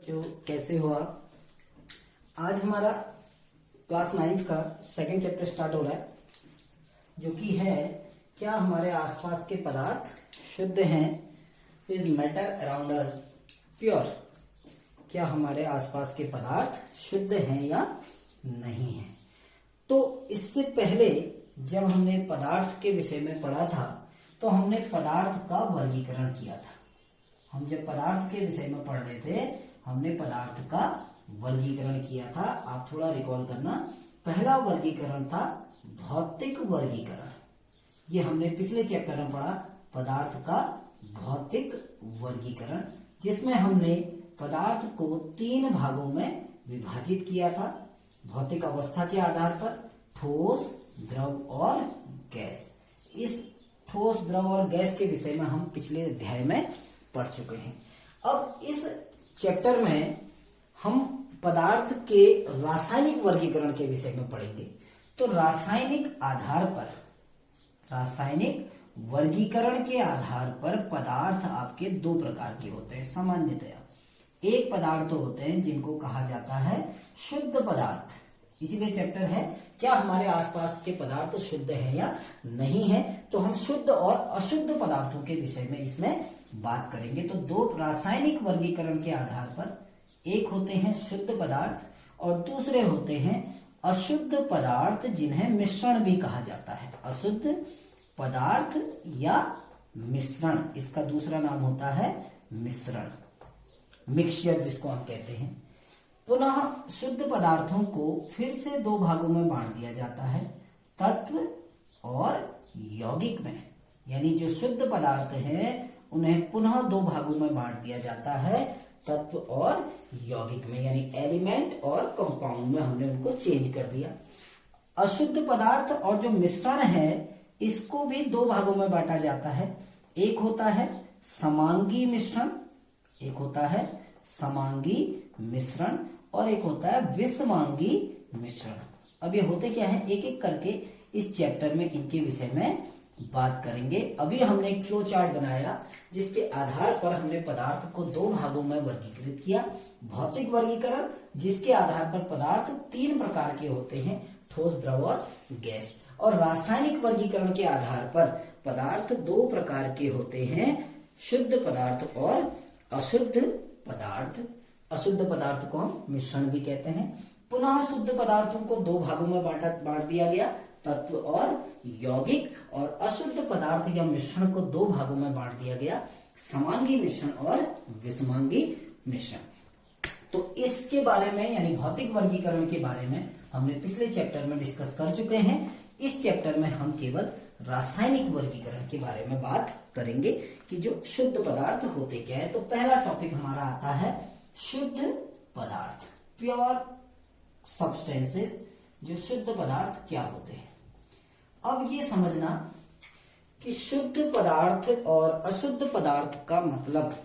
जो कैसे हो आप। आज हमारा क्लास 9 का सेकंड चैप्टर स्टार्ट हो रहा है, जो कि है क्या हमारे आसपास के पदार्थ शुद्ध हैं। Is matter around us pure. क्या हमारे आसपास के पदार्थ शुद्ध हैं या नहीं है। तो इससे पहले जब हमने पदार्थ के विषय में पढ़ा था तो हमने पदार्थ का वर्गीकरण किया था। हम जब पदार्थ के विषय में पढ़ रहे थे हमने पदार्थ का वर्गीकरण किया था। आप थोड़ा रिकॉल करना। पहला वर्गीकरण था भौतिक वर्गीकरण। ये हमने पिछले चैप्टर में पढ़ा, पदार्थ का भौतिक वर्गीकरण, जिसमें हमने पदार्थ को 3 भागों में विभाजित किया था। भौतिक अवस्था के आधार पर ठोस, द्रव और गैस। इस ठोस, द्रव और गैस के विषय में हम पिछले अध्याय में पढ़ चुके हैं। अब इस चैप्टर में हम पदार्थ के रासायनिक वर्गीकरण के विषय में पढ़ेंगे। तो रासायनिक आधार पर, रासायनिक वर्गीकरण के आधार पर पदार्थ आपके 2 प्रकार के होते हैं सामान्यतया। एक पदार्थ तो होते हैं जिनको कहा जाता है शुद्ध पदार्थ। इसीलिए चैप्टर है क्या हमारे आसपास के पदार्थ शुद्ध है या नहीं है। तो हम शुद्ध और अशुद्ध पदार्थों के विषय में इसमें बात करेंगे। तो 2 रासायनिक वर्गीकरण के आधार पर, एक होते हैं शुद्ध पदार्थ और दूसरे होते हैं अशुद्ध पदार्थ, जिन्हें मिश्रण भी कहा जाता है। अशुद्ध पदार्थ या मिश्रण, इसका दूसरा नाम होता है मिश्रण, मिक्सचर जिसको हम कहते हैं। पुनः शुद्ध पदार्थों को फिर से 2 भागों में बांट दिया जाता है, तत्व और यौगिक में। यानी जो शुद्ध पदार्थ हैं उन्हें पुनः 2 भागों में बांट दिया जाता है, तत्व और यौगिक में। यानी एलिमेंट और कंपाउंड में हमने उनको चेंज कर दिया। अशुद्ध पदार्थ और जो मिश्रण है इसको भी 2 भागों में बांटा जाता है। एक होता है समांगी मिश्रण, एक होता है समांगी मिश्रण और एक होता है विषमांगी मिश्रण। अब ये होते क्या है, एक एक करके इस चैप्टर में इनके विषय में बात करेंगे। अभी हमने एक फ्लो चार्ट बनाया जिसके आधार पर हमने पदार्थ को 2 भागों में वर्गीकृत किया। भौतिक वर्गीकरण, जिसके आधार पर पदार्थ 3 प्रकार के होते हैं, ठोस, द्रव और गैस। और रासायनिक वर्गीकरण के आधार पर पदार्थ 2 प्रकार के होते हैं, शुद्ध पदार्थ और अशुद्ध पदार्थ। अशुद्ध पदार्थ को हम मिश्रण भी कहते हैं। पुनः शुद्ध पदार्थों को 2 भागों में बांट दिया गया, तत्व और यौगिक। और अशुद्ध पदार्थ या मिश्रण को 2 भागों में बांट दिया गया, समांगी मिश्रण और विषमांगी मिश्रण। तो इसके बारे में यानी भौतिक वर्गीकरण के बारे में हमने पिछले चैप्टर में डिस्कस कर चुके हैं। इस चैप्टर में हम केवल रासायनिक वर्गीकरण के बारे में बात करेंगे कि जो शुद्ध पदार्थ होते क्या है। तो पहला टॉपिक हमारा आता है शुद्ध पदार्थ, प्योर सब्सटेंसेस। जो शुद्ध पदार्थ क्या होते हैं, अब ये समझना कि शुद्ध पदार्थ और अशुद्ध पदार्थ का मतलब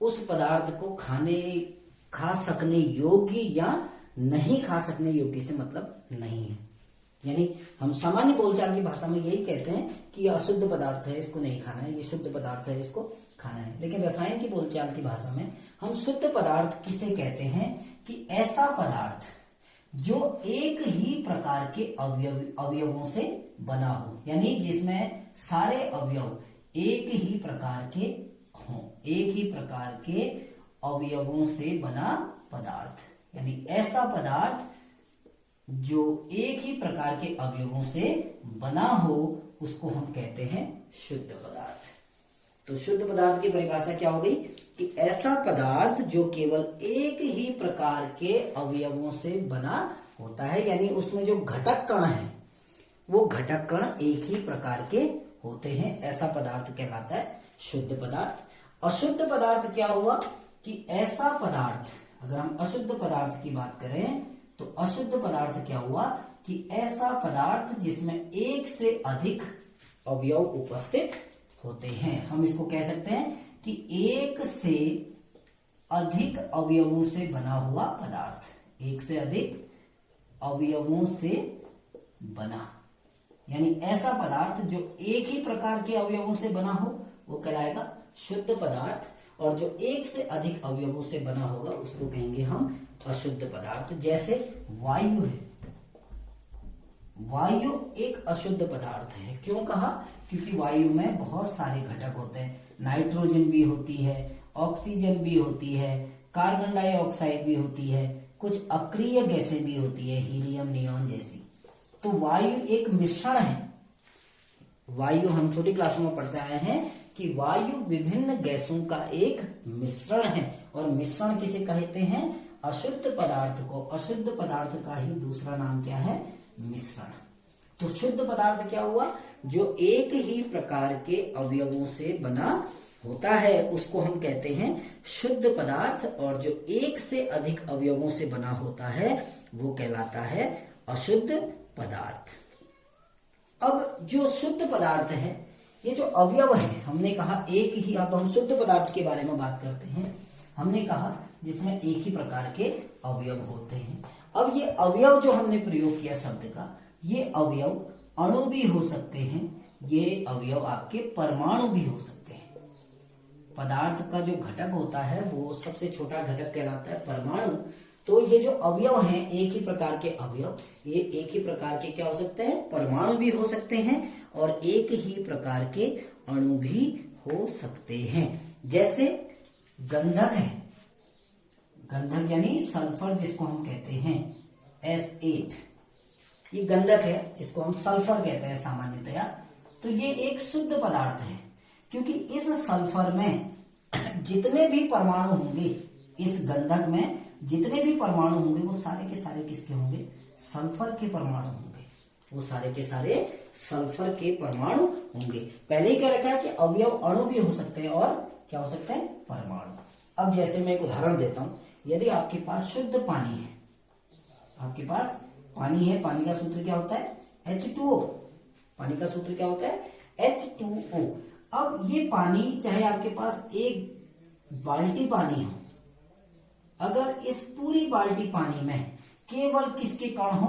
उस पदार्थ को खा सकने योग्य या नहीं खा सकने योग्य से मतलब नहीं है। यानी हम सामान्य बोलचाल की भाषा में यही कहते हैं कि यह अशुद्ध पदार्थ है, इसको नहीं खाना है, ये शुद्ध पदार्थ है, इसको खाना है। लेकिन रसायन की बोलचाल की भाषा में हम शुद्ध पदार्थ किसे कहते हैं कि ऐसा पदार्थ जो एक ही प्रकार के अवयवों से बना हो, यानी जिसमें सारे अवयव एक ही प्रकार के हों, एक ही प्रकार के अवयवों से बना पदार्थ। यानी ऐसा पदार्थ जो एक ही प्रकार के अवयवों से बना हो उसको हम कहते हैं शुद्ध पदार्थ। तो शुद्ध पदार्थ की परिभाषा क्या हो गई कि ऐसा पदार्थ जो केवल एक ही प्रकार के अवयवों से बना होता है, यानी उसमें जो घटक कण है वो घटक कण एक ही प्रकार के होते हैं, ऐसा पदार्थ कहलाता है शुद्ध पदार्थ। अशुद्ध पदार्थ क्या हुआ कि ऐसा पदार्थ, अगर हम अशुद्ध पदार्थ की बात करें तो अशुद्ध पदार्थ क्या हुआ कि ऐसा पदार्थ जिसमें एक से अधिक अवयव उपस्थित होते हैं। हम इसको कह सकते हैं कि एक से अधिक अवयवों से बना हुआ पदार्थ, एक से अधिक अवयवों से बना, यानी ऐसा पदार्थ जो एक ही प्रकार के अवयवों से बना हो वो कहलाएगा शुद्ध पदार्थ। और जो एक से अधिक अवयवों से बना होगा उसको कहेंगे हम अशुद्ध पदार्थ। जैसे वायु है, वायु एक अशुद्ध पदार्थ है। क्यों कहा? क्योंकि वायु में बहुत सारे घटक होते हैं, नाइट्रोजन भी होती है, ऑक्सीजन भी होती है, कार्बन डाइऑक्साइड भी होती है, कुछ अक्रिय गैसें भी होती है, हीलियम, नियॉन जैसी। तो वायु एक मिश्रण है। वायु हम छोटी क्लासों में पढ़ते आए हैं कि वायु विभिन्न गैसों का एक मिश्रण है, और मिश्रण किसे कहते हैं? अशुद्ध पदार्थ को। अशुद्ध पदार्थ का ही दूसरा नाम क्या है? मिश्रण। तो शुद्ध पदार्थ क्या हुआ? जो एक ही प्रकार के अवयवों से बना होता है उसको हम कहते हैं शुद्ध पदार्थ, और जो एक से अधिक अवयवों से बना होता है वो कहलाता है अशुद्ध पदार्थ। अब जो शुद्ध पदार्थ है, ये जो अवयव है, हमने कहा एक ही, अब हम शुद्ध पदार्थ के बारे में बात करते हैं। हमने कहा जिसमें एक ही प्रकार के अवयव होते हैं। अब ये अवयव जो हमने प्रयोग किया शब्द का, ये अवयव अणु भी हो सकते हैं, ये अवयव आपके परमाणु भी हो सकते हैं। पदार्थ का जो घटक होता है वो सबसे छोटा घटक कहलाता है परमाणु। तो ये जो अवयव हैं, एक ही प्रकार के अवयव, ये एक ही प्रकार के क्या हो सकते हैं? परमाणु भी हो सकते हैं, और एक ही प्रकार के अणु भी हो सकते हैं। जैसे गंधक है, गंधक यानी सल्फर जिसको हम कहते हैं S8, ये गंधक है जिसको हम सल्फर कहते हैं सामान्यतया। तो ये एक शुद्ध पदार्थ है, क्योंकि इस सल्फर में जितने भी परमाणु होंगे, इस गंधक में जितने भी परमाणु होंगे वो सारे के सारे किसके होंगे? सल्फर के परमाणु होंगे। वो सारे के सारे सल्फर के परमाणु होंगे। पहले ही कह रखा है कि अवयव अणु भी हो सकते हैं और क्या हो सकते हैं? परमाणु। अब जैसे मैं एक उदाहरण देता हूं, यदि आपके पास शुद्ध पानी है, आपके पास पानी है, पानी का सूत्र क्या होता है? H2O। पानी का सूत्र क्या होता है? H2O। अब ये पानी, चाहे आपके पास एक बाल्टी पानी हो, अगर इस पूरी बाल्टी पानी में केवल किसके कण हो?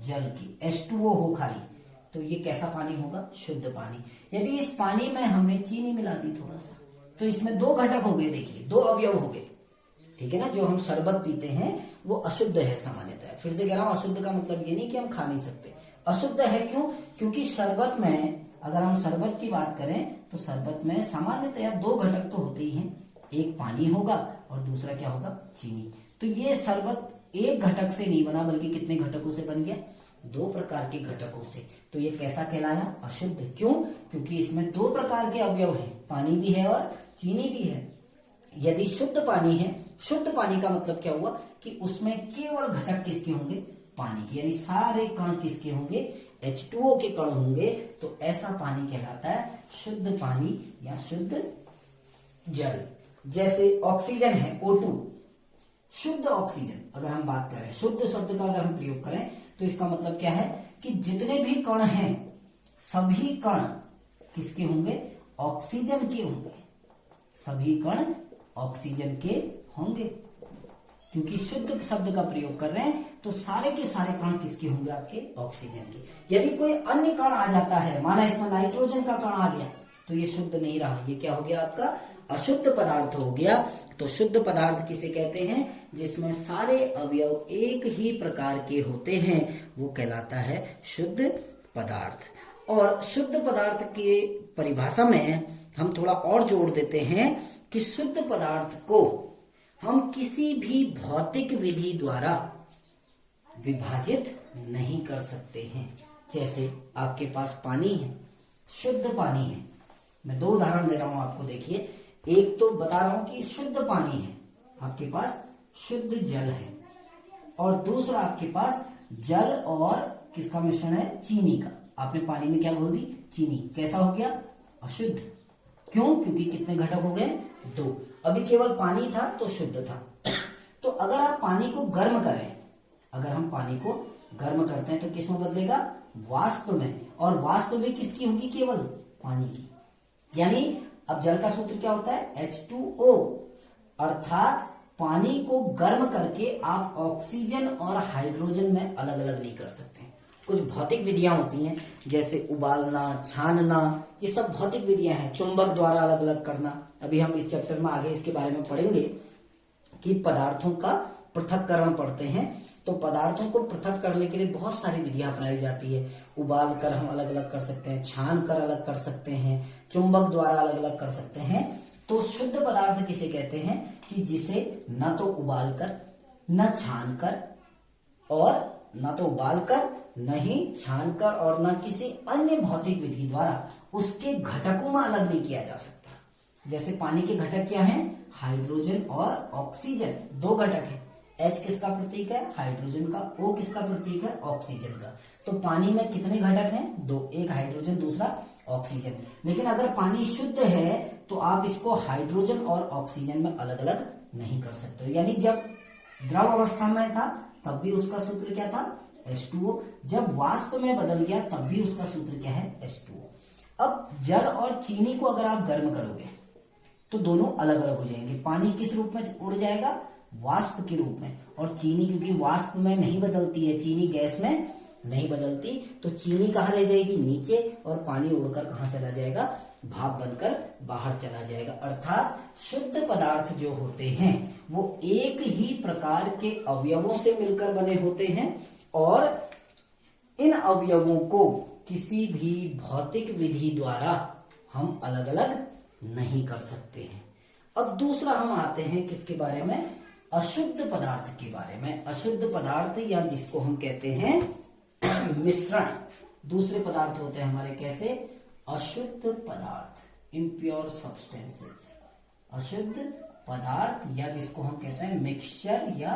जल की, H2O हो खाली, तो ये कैसा पानी होगा? शुद्ध पानी। यदि इस पानी में हमने चीनी मिला दी थोड़ा सा, तो इसमें दो घटक हो गए, देखिए दो अवयव हो गए, ठीक है ना। जो हम शरबत पीते हैं वो अशुद्ध है सामान्यतः। फिर से कह रहा हूं, अशुद्ध का मतलब ये नहीं कि हम खा नहीं सकते, अशुद्ध है। क्यों? क्योंकि शरबत में, अगर हम शरबत की बात करें तो शरबत में सामान्यतया दो घटक तो होते ही हैं, एक पानी होगा और दूसरा क्या होगा? चीनी। तो ये शरबत एक घटक से नहीं बना, बल्कि कितने घटकों से बन गया? दो प्रकार के घटकों से। तो ये कैसा कहलाया? अशुद्ध। क्यों? क्योंकि इसमें दो प्रकार के अवयव हैं, पानी भी है और चीनी भी है। यदि शुद्ध पानी है, शुद्ध पानी का मतलब क्या हुआ? कि उसमें केवल घटक किसके होंगे? पानी के, यानी सारे कण किसके होंगे? H2O के कण होंगे। तो ऐसा पानी कहलाता है शुद्ध पानी या शुद्ध जल। जैसे ऑक्सीजन है, O2, शुद्ध ऑक्सीजन। अगर हम बात करें, शुद्ध शब्द का अगर हम प्रयोग करें तो इसका मतलब क्या है? कि जितने भी कण हैं, सभी कण किसके होंगे? ऑक्सीजन के होंगे। सभी कण ऑक्सीजन के होंगे, क्योंकि शुद्ध शब्द का प्रयोग कर रहे हैं। तो सारे के सारे कण किसके होंगे? आपके ऑक्सीजन के। यदि कोई अन्य कण आ जाता है, माना इसमें नाइट्रोजन का कण आ गया, तो ये शुद्ध नहीं रहा, ये क्या हो गया? आपका अशुद्ध पदार्थ हो गया। तो शुद्ध पदार्थ किसे कहते हैं? जिसमें सारे अवयव एक ही प्रकार के होते हैं, वो कहलाता है शुद्ध पदार्थ। और शुद्ध पदार्थ के परिभाषा में हम थोड़ा और जोड़ देते हैं कि शुद्ध पदार्थ को हम किसी भी भौतिक विधि द्वारा विभाजित नहीं कर सकते हैं। जैसे आपके पास पानी है, शुद्ध पानी है, मैं दो उदाहरण दे रहा हूं आपको, देखिए। एक तो बता रहा हूं कि शुद्ध पानी है, आपके पास शुद्ध जल है, और दूसरा आपके पास जल और किसका मिश्रण है? चीनी का। आपने पानी में क्या घोल दी? चीनी। कैसा हो गया? अशुद्ध। क्यों? क्योंकि कितने घटक हो गए? दो। अभी केवल पानी था तो शुद्ध था। तो अगर आप पानी को गर्म करें, अगर हम पानी को गर्म करते हैं तो किस में बदलेगा? वाष्प में। और वाष्प भी किसकी होगी? केवल पानी की। यानी अब जल का सूत्र क्या होता है? H2O। अर्थात पानी को गर्म करके आप ऑक्सीजन और हाइड्रोजन में अलग अलग नहीं कर सकते। कुछ भौतिक विधियां होती हैं, जैसे उबालना, छानना, ये सब भौतिक विधियां हैं। चुंबक द्वारा अलग अलग करना, अभी हम इस चैप्टर में आगे इसके बारे में पढ़ेंगे कि पदार्थों का पृथक्करण पढ़ते हैं। तो पदार्थों को पृथक करने के लिए बहुत सारी विधियां अपनाई जाती है। उबाल कर हम अलग अलग कर सकते हैं, छान कर अलग कर सकते हैं, चुंबक द्वारा अलग अलग कर सकते हैं। तो शुद्ध पदार्थ किसे कहते हैं कि जिसे न तो उबाल कर, न छान कर, और न तो उबाल कर, न ही छान कर, और न किसी अन्य भौतिक विधि द्वारा उसके घटकों में अलग नहीं किया जा सकता। जैसे पानी के घटक क्या हैं? हाइड्रोजन और ऑक्सीजन, दो घटक हैं। H किसका प्रतीक है? हाइड्रोजन का। O किसका प्रतीक है? ऑक्सीजन का। तो पानी में कितने घटक हैं? दो, एक हाइड्रोजन, दूसरा ऑक्सीजन। लेकिन अगर पानी शुद्ध है तो आप इसको हाइड्रोजन और ऑक्सीजन में अलग अलग नहीं कर सकते। यानी जब द्रव अवस्था में था तब भी उसका सूत्र क्या था? H2O। जब वाष्प में बदल गया तब भी उसका सूत्र क्या है? H2O। अब जल और चीनी को अगर आप गर्म करोगे तो दोनों अलग अलग हो जाएंगे। पानी किस रूप में उड़ जाएगा? वाष्प के रूप में। और चीनी क्योंकि वाष्प में नहीं बदलती है, चीनी गैस में नहीं बदलती, तो चीनी कहाँ रह जाएगी? नीचे, और पानी उड़कर कहाँ चला जाएगा? भाप बनकर बाहर चला जाएगा। अर्थात शुद्ध पदार्थ जो होते हैं वो एक ही प्रकार के अवयवों से मिलकर बने होते हैं, और इन अवयवों को किसी भी भौतिक विधि द्वारा हम अलग अलग नहीं कर सकते हैं। अब दूसरा हम आते हैं किसके बारे में? अशुद्ध पदार्थ के बारे में। अशुद्ध पदार्थ, या जिसको हम कहते हैं मिश्रण, दूसरे पदार्थ होते हैं हमारे। कैसे? अशुद्ध पदार्थ, इम्प्योर सब्सटेंसेस। अशुद्ध पदार्थ, या जिसको हम कहते हैं मिक्सचर या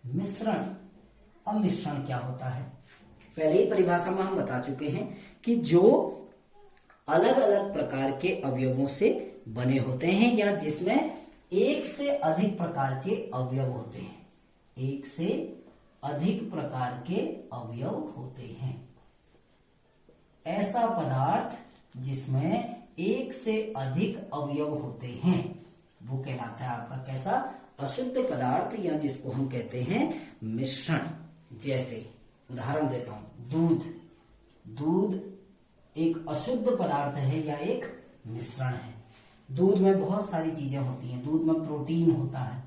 मिश्रण। अब मिश्रण क्या होता है? पहले ही परिभाषा में हम बता चुके हैं कि जो अलग अलग प्रकार के अवयवों से बने होते हैं, या जिसमें एक से अधिक प्रकार के अवयव होते हैं। एक से अधिक प्रकार के अवयव होते हैं। ऐसा पदार्थ जिसमें एक से अधिक अवयव होते हैं वो कहलाता है आपका कैसा? अशुद्ध पदार्थ, या जिसको हम कहते हैं मिश्रण। जैसे उदाहरण देता हूं, दूध। दूध एक अशुद्ध पदार्थ है या एक मिश्रण है। दूध में बहुत सारी चीजें होती हैं। दूध में प्रोटीन होता है,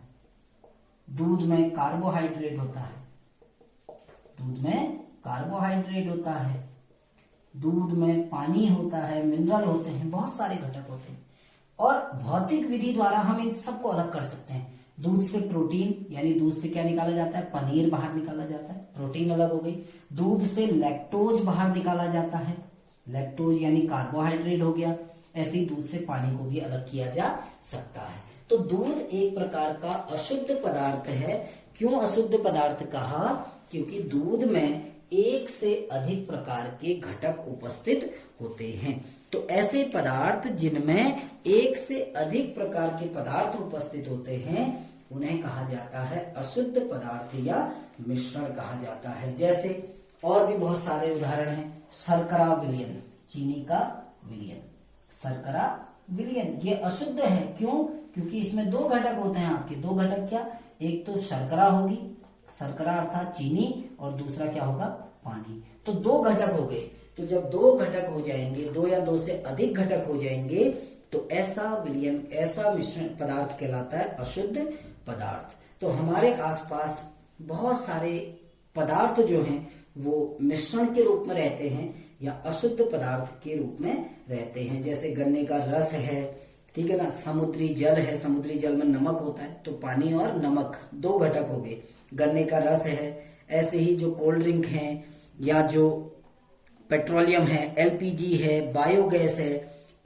दूध में कार्बोहाइड्रेट होता है, दूध में कार्बोहाइड्रेट होता है, दूध में पानी होता है, मिनरल होते हैं, बहुत सारे घटक होते हैं। और भौतिक विधि द्वारा हम इन सबको अलग कर सकते हैं। दूध से प्रोटीन, यानी दूध से क्या निकाला जाता है? पनीर बाहर निकाला जाता है, प्रोटीन अलग हो गई। दूध से लैक्टोज बाहर निकाला जाता है, लैक्टोज यानी कार्बोहाइड्रेट हो गया। ऐसे ही दूध से पानी को भी अलग किया जा सकता है। तो दूध एक प्रकार का अशुद्ध पदार्थ है। क्यों अशुद्ध पदार्थ कहा? क्योंकि दूध में एक से अधिक प्रकार के घटक उपस्थित होते हैं। तो ऐसे पदार्थ जिनमें एक से अधिक प्रकार के पदार्थ उपस्थित होते हैं उन्हें कहा जाता है अशुद्ध पदार्थ या मिश्रण कहा जाता है। जैसे और भी बहुत सारे उदाहरण हैं। शर्करा विलयन, चीनी का विलयन, शर्करा विलयन ये अशुद्ध है। क्यों? क्योंकि इसमें दो घटक होते हैं आपके। दो घटक क्या? एक तो शर्करा होगी, शर्करा अर्थात चीनी, और दूसरा क्या होगा? पानी। तो दो घटक हो गए। तो जब दो घटक हो जाएंगे, दो या दो से अधिक घटक हो जाएंगे, तो ऐसा विलयन, ऐसा मिश्रण पदार्थ कहलाता है अशुद्ध पदार्थ। तो हमारे आसपास बहुत सारे पदार्थ जो हैं वो मिश्रण के रूप में रहते हैं या अशुद्ध पदार्थ के रूप में रहते हैं। जैसे गन्ने का रस है, ठीक है ना, समुद्री जल है, समुद्री जल में नमक होता है, तो पानी और नमक दो घटक हो गए, गन्ने का रस है। ऐसे ही जो कोल्ड ड्रिंक है या जो पेट्रोलियम है, एलपीजी है, बायोगैस है,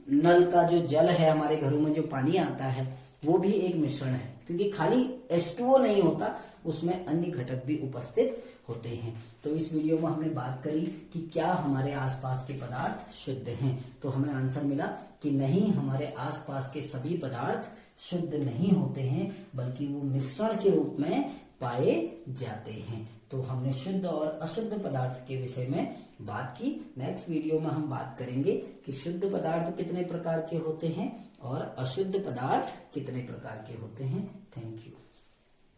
नल का जो जल है, हमारे घरों में जो पानी आता है वो भी एक मिश्रण है। क्योंकि खाली H2O नहीं होता, उसमें अन्य घटक भी उपस्थित होते हैं। तो इस वीडियो में हमने बात करी कि क्या हमारे आसपास के पदार्थ शुद्ध हैं। तो हमें आंसर मिला कि नहीं, हमारे आसपास के सभी पदार्थ शुद्ध नहीं होते हैं, बल्कि वो मिश्रण के रूप में पाए जाते हैं। तो हमने शुद्ध और अशुद्ध पदार्थ के विषय में बात की। नेक्स्ट वीडियो में हम बात करेंगे कि शुद्ध पदार्थ कितने प्रकार के होते हैं और अशुद्ध पदार्थ कितने प्रकार के होते हैं। Thank you.